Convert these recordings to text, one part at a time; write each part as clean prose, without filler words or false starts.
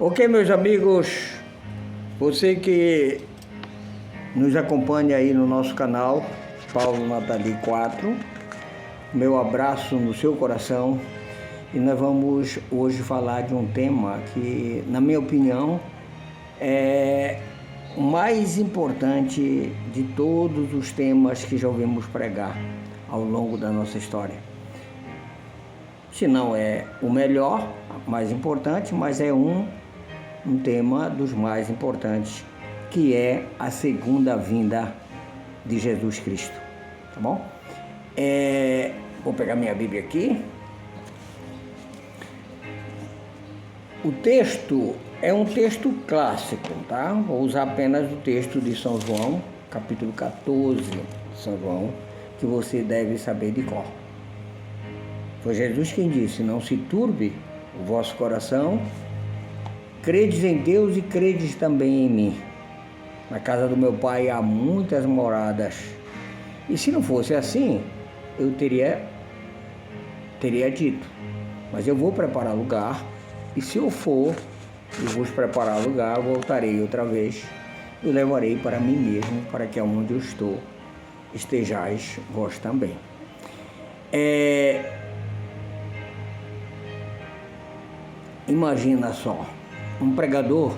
Ok, meus amigos, você que nos acompanha aí no nosso canal, Paulo Natali 4, meu abraço no seu coração. E nós vamos hoje falar de um tema que, na minha opinião, é o mais importante de todos os temas que já ouvimos pregar ao longo da nossa história. Se não é o melhor, mais importante, mas é um tema dos mais importantes, que é a segunda vinda de Jesus Cristo, tá bom? Vou pegar minha Bíblia aqui. O texto é um texto clássico, tá? Vou usar apenas o texto de São João, capítulo 14 de São João, que você deve saber de cor. Foi Jesus quem disse: não se turbe o vosso coração, credes em Deus e credes também em mim. Na casa do meu Pai há muitas moradas. E se não fosse assim, eu teria dito. Mas eu vou preparar lugar, e se eu for e vos preparar lugar, voltarei outra vez e levarei para mim mesmo, para que aonde eu estou estejais vós também. Imagina só, um pregador,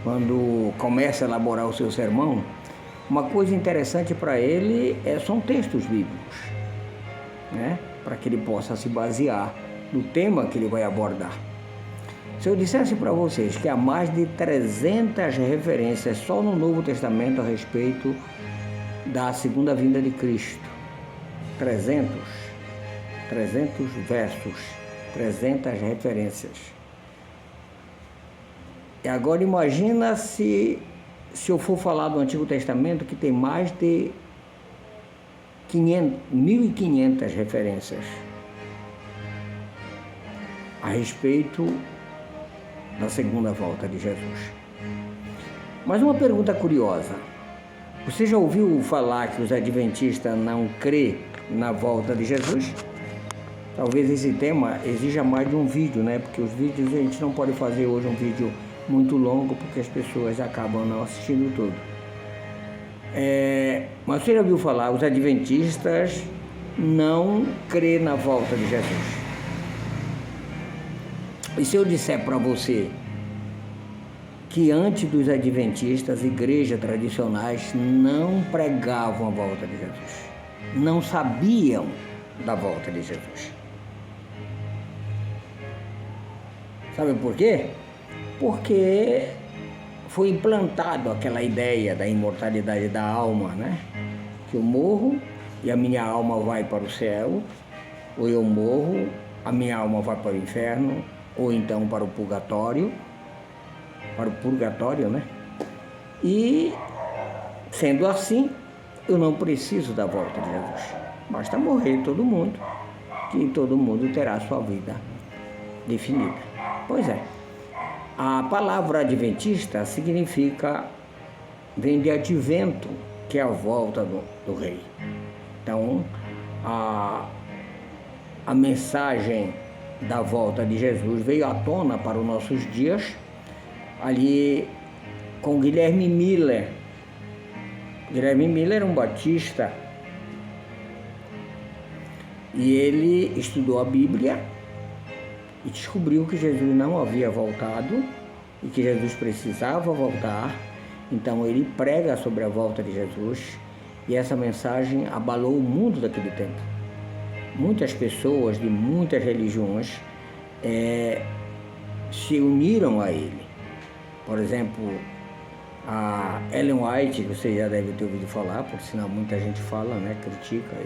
quando começa a elaborar o seu sermão, uma coisa interessante para ele são textos bíblicos, né? Para que ele possa se basear no tema que ele vai abordar. Se eu dissesse para vocês que há mais de 300 referências só no Novo Testamento a respeito da segunda vinda de Cristo, 300 versos, 300 referências. E agora imagina se eu for falar do Antigo Testamento, que tem mais de 1.500 referências a respeito da segunda volta de Jesus. Mas uma pergunta curiosa: você já ouviu falar que os adventistas não crêem na volta de Jesus? Talvez esse tema exija mais de um vídeo, né? Porque os vídeos a gente não pode fazer hoje um vídeo muito longo, porque as pessoas acabam não assistindo tudo. Mas você já ouviu falar, os adventistas não crêem na volta de Jesus. E se eu disser para você que antes dos adventistas, igrejas tradicionais não pregavam a volta de Jesus, não sabiam da volta de Jesus? Sabe por quê? Porque foi implantado aquela ideia da imortalidade da alma, né? Que eu morro e a minha alma vai para o céu, ou eu morro, a minha alma vai para o inferno, ou então para o purgatório, né? E, sendo assim, eu não preciso da volta de Jesus. Basta morrer todo mundo, que todo mundo terá sua vida definida. Pois é. A palavra adventista vem de advento, que é a volta do rei. Então, a mensagem da volta de Jesus veio à tona para os nossos dias, ali com Guilherme Miller. Guilherme Miller era um batista, e ele estudou a Bíblia e descobriu que Jesus não havia voltado e que Jesus precisava voltar. Então ele prega sobre a volta de Jesus, e essa mensagem abalou o mundo daquele tempo. Muitas pessoas de muitas religiões se uniram a ele. Por exemplo, a Ellen White, que você já deve ter ouvido falar, por sinal muita gente fala, né, critica.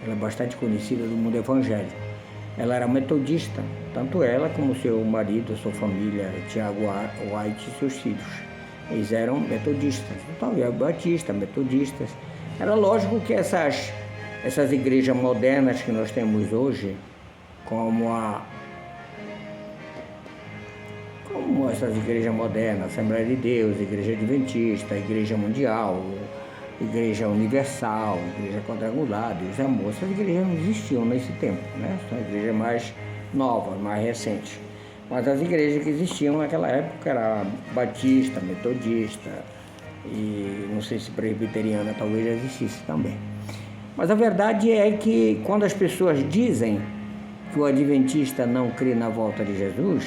Ela é bastante conhecida do mundo evangélico. Ela era metodista, tanto ela como seu marido, sua família, Tiago White e seus filhos. Eles eram metodistas, então havia batistas, metodistas. Era lógico que essas igrejas modernas que nós temos hoje, como essas igrejas modernas, Assembleia de Deus, Igreja Adventista, Igreja Mundial, Igreja Universal, Igreja Quadrangular, Deus Amor, essas igrejas não existiam nesse tempo, né? São igrejas mais novas, mais recentes. Mas as igrejas que existiam naquela época era batista, metodista e não sei se presbiteriana talvez já existisse também. Mas a verdade é que quando as pessoas dizem que o adventista não crê na volta de Jesus,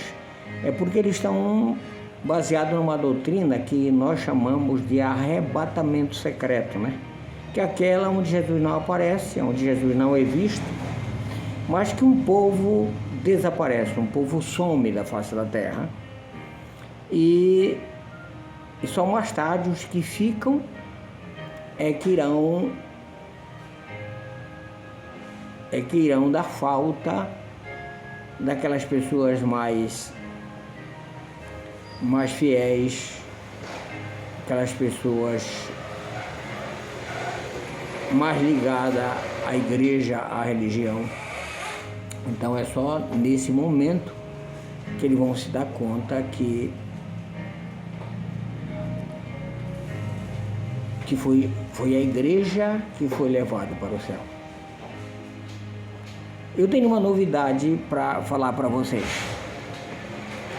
é porque eles estão baseados numa doutrina que nós chamamos de arrebatamento secreto, né? Que é aquela onde Jesus não aparece, onde Jesus não é visto, mas que um povo desaparece, um povo some da face da terra e só mais tarde os que ficam é que irão dar falta daquelas pessoas mais fiéis, aquelas pessoas mais ligadas à igreja, à religião. Então é só nesse momento que eles vão se dar conta que foi a igreja que foi levada para o céu. Eu tenho uma novidade para falar para vocês.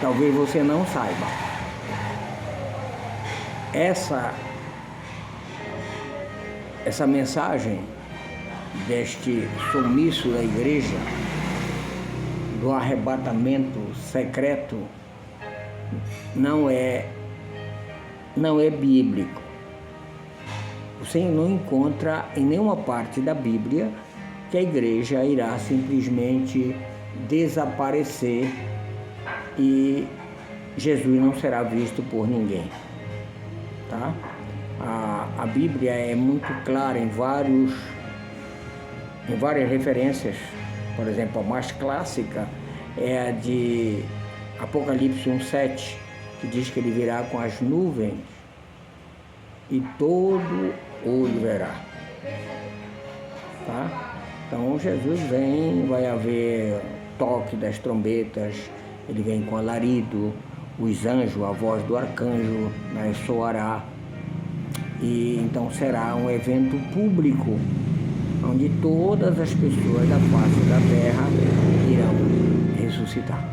Talvez você não saiba. Essa mensagem deste sumiço da igreja, do arrebatamento secreto, não é bíblico. Você não encontra em nenhuma parte da Bíblia que a igreja irá simplesmente desaparecer e Jesus não será visto por ninguém, tá? A Bíblia é muito clara em várias referências. Por exemplo, a mais clássica é a de Apocalipse 1:7, que diz que ele virá com as nuvens e todo olho verá, tá? Então Jesus vem, vai haver toque das trombetas, ele vem com alarido, os anjos, a voz do arcanjo, né, soará, e então será um evento público onde todas as pessoas da face da terra irão ressuscitar.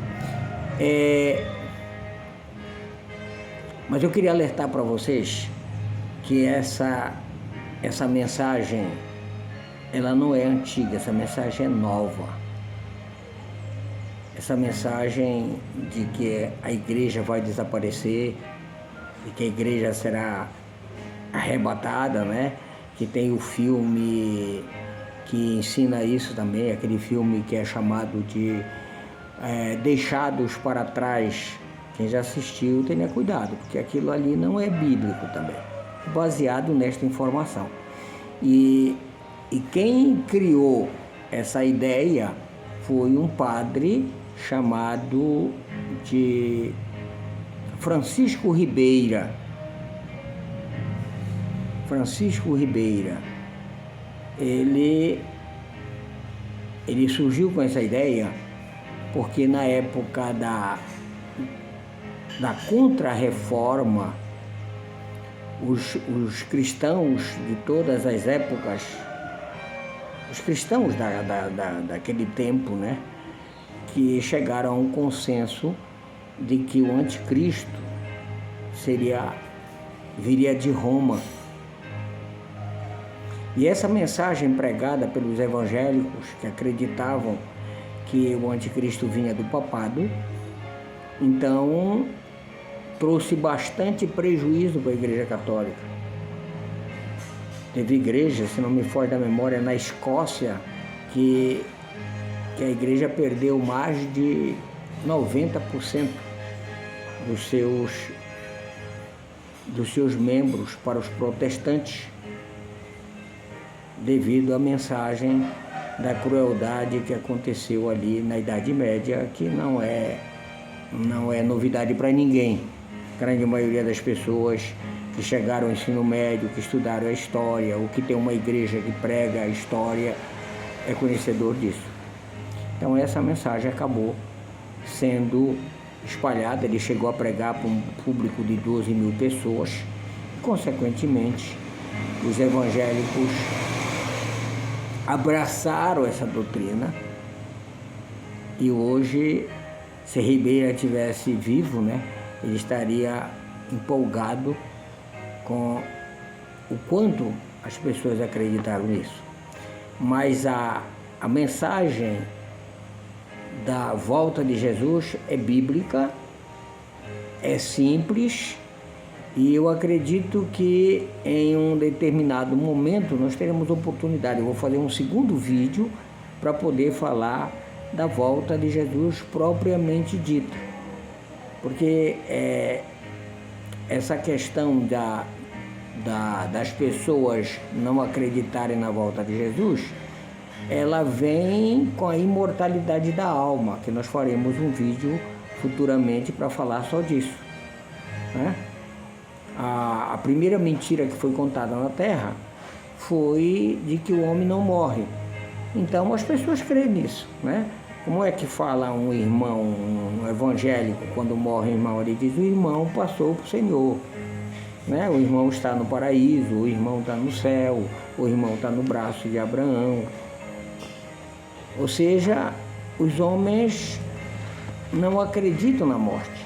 Mas eu queria alertar para vocês que essa mensagem, ela não é antiga, essa mensagem é nova. Essa mensagem de que a igreja vai desaparecer e que a igreja será arrebatada, né? Que tem o filme que ensina isso também, aquele filme que é chamado de Deixados para Trás. Quem já assistiu, tenha cuidado, porque aquilo ali não é bíblico também, baseado nesta informação. E quem criou essa ideia foi um padre chamado de Francisco Ribeira. Ele surgiu com essa ideia porque na época da Contra-Reforma, os cristãos de todas as épocas, os cristãos daquele tempo, né, que chegaram a um consenso de que o anticristo viria de Roma. E essa mensagem pregada pelos evangélicos que acreditavam que o anticristo vinha do papado, então trouxe bastante prejuízo para a Igreja Católica. Teve igreja, se não me foge da memória, na Escócia, que a igreja perdeu mais de 90% dos seus membros para os protestantes, devido à mensagem da crueldade que aconteceu ali na Idade Média, que não é novidade para ninguém. A grande maioria das pessoas que chegaram ao ensino médio, que estudaram a história, ou que tem uma igreja que prega a história, é conhecedor disso. Então essa mensagem acabou sendo espalhada, ele chegou a pregar para um público de 12 mil pessoas, e, consequentemente, os evangélicos abraçaram essa doutrina e hoje Se Ribeira estivesse vivo, né, ele estaria empolgado com o quanto as pessoas acreditaram nisso. Mas a mensagem da volta de Jesus é bíblica, é simples, e eu acredito que em um determinado momento nós teremos oportunidade. Eu vou fazer um segundo vídeo para poder falar da volta de Jesus propriamente dita. Porque essa questão das pessoas não acreditarem na volta de Jesus, ela vem com a imortalidade da alma, que nós faremos um vídeo futuramente para falar só disso, né? A primeira mentira que foi contada na Terra foi de que o homem não morre. Então as pessoas creem nisso, né? Como é que fala um irmão, um evangélico, quando morre o irmão, ele diz: o irmão passou para o Senhor, né? O irmão está no paraíso, o irmão está no céu, o irmão está no braço de Abraão. Ou seja, os homens não acreditam na morte,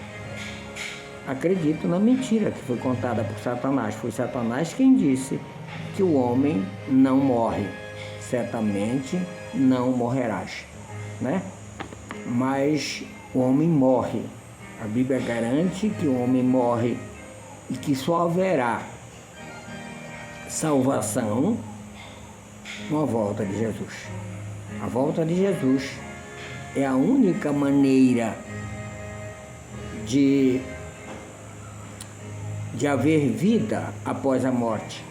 acreditam na mentira que foi contada por Satanás. Foi Satanás quem disse que o homem não morre, certamente não morrerás, né? Mas o homem morre. A Bíblia garante que o homem morre e que só haverá salvação com a volta de Jesus. A volta de Jesus é a única maneira de haver vida após a morte.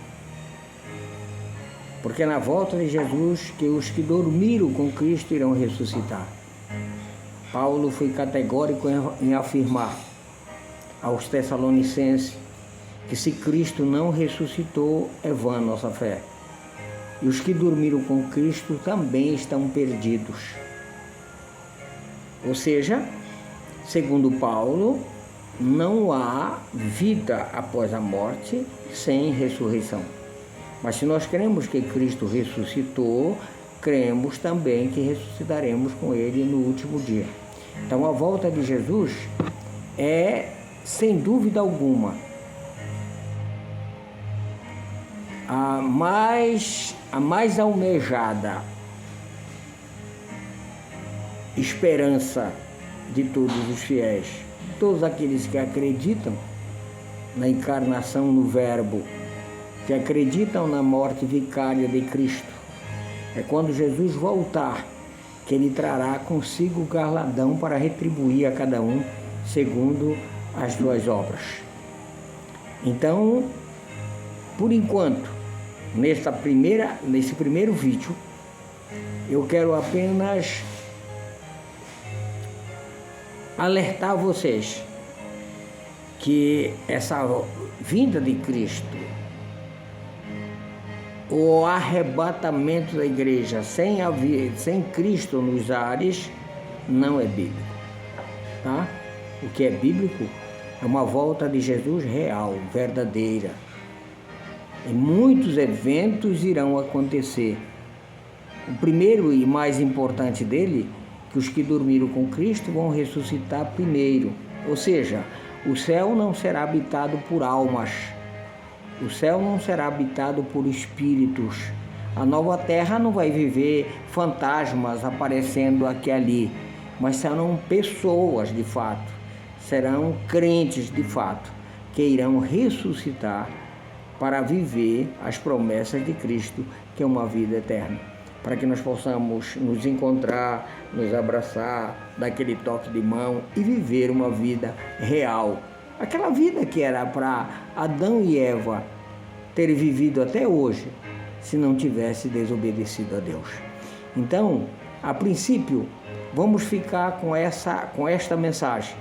Porque na volta de Jesus, que os que dormiram com Cristo irão ressuscitar. Paulo foi categórico em afirmar aos Tessalonicenses que se Cristo não ressuscitou, é vã nossa fé. E os que dormiram com Cristo também estão perdidos. Ou seja, segundo Paulo, não há vida após a morte sem ressurreição. Mas se nós cremos que Cristo ressuscitou, cremos também que ressuscitaremos com Ele no último dia. Então a volta de Jesus é, sem dúvida alguma, a mais almejada esperança de todos os fiéis, todos aqueles que acreditam na encarnação no Verbo, que acreditam na morte vicária de Cristo. É quando Jesus voltar que Ele trará consigo o galardão para retribuir a cada um segundo as suas obras. Então, por enquanto, nesse primeiro vídeo, eu quero apenas alertar vocês que essa vinda de Cristo, o arrebatamento da igreja sem Cristo nos ares, não é bíblico, tá? O que é bíblico é uma volta de Jesus real, verdadeira. E muitos eventos irão acontecer. O primeiro e mais importante dele, que os que dormiram com Cristo vão ressuscitar primeiro. Ou seja, o céu não será habitado por almas. O céu não será habitado por espíritos. A nova terra não vai viver fantasmas aparecendo aqui e ali, mas serão pessoas de fato, serão crentes de fato, que irão ressuscitar para viver as promessas de Cristo, que é uma vida eterna. Para que nós possamos nos encontrar, nos abraçar, dar aquele toque de mão e viver uma vida real. Aquela vida que era para Adão e Eva terem vivido até hoje, se não tivesse desobedecido a Deus. Então, a princípio, vamos ficar com esta mensagem,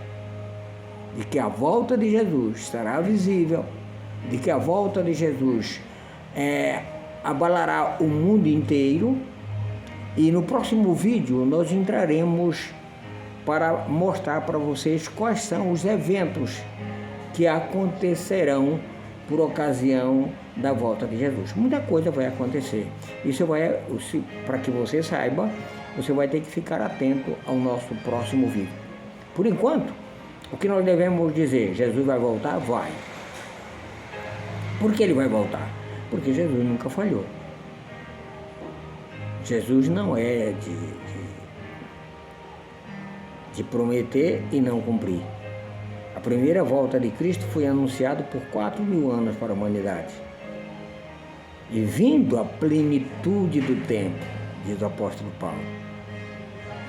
de que a volta de Jesus estará visível, de que a volta de Jesus abalará o mundo inteiro. E no próximo vídeo nós entraremos para mostrar para vocês quais são os eventos que acontecerão por ocasião da volta de Jesus. Muita coisa vai acontecer. Para que você saiba, você vai ter que ficar atento ao nosso próximo vídeo. Por enquanto, o que nós devemos dizer? Jesus vai voltar? Vai. Por que ele vai voltar? Porque Jesus nunca falhou. Jesus não é de prometer e não cumprir. A primeira volta de Cristo foi anunciada por 4.000 anos para a humanidade. E vindo a plenitude do tempo, diz o apóstolo Paulo,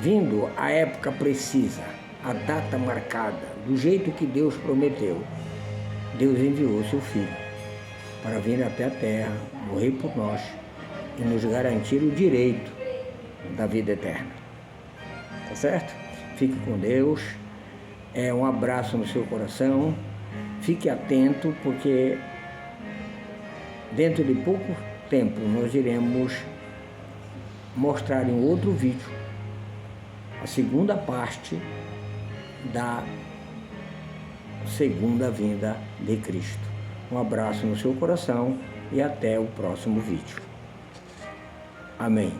vindo a época precisa, a data marcada, do jeito que Deus prometeu, Deus enviou seu Filho para vir até a terra, morrer por nós e nos garantir o direito da vida eterna. Tá certo? Fique com Deus. Um abraço no seu coração. Fique atento, porque dentro de pouco tempo nós iremos mostrar em outro vídeo a segunda parte da segunda vinda de Cristo. Um abraço no seu coração e até o próximo vídeo. Amém.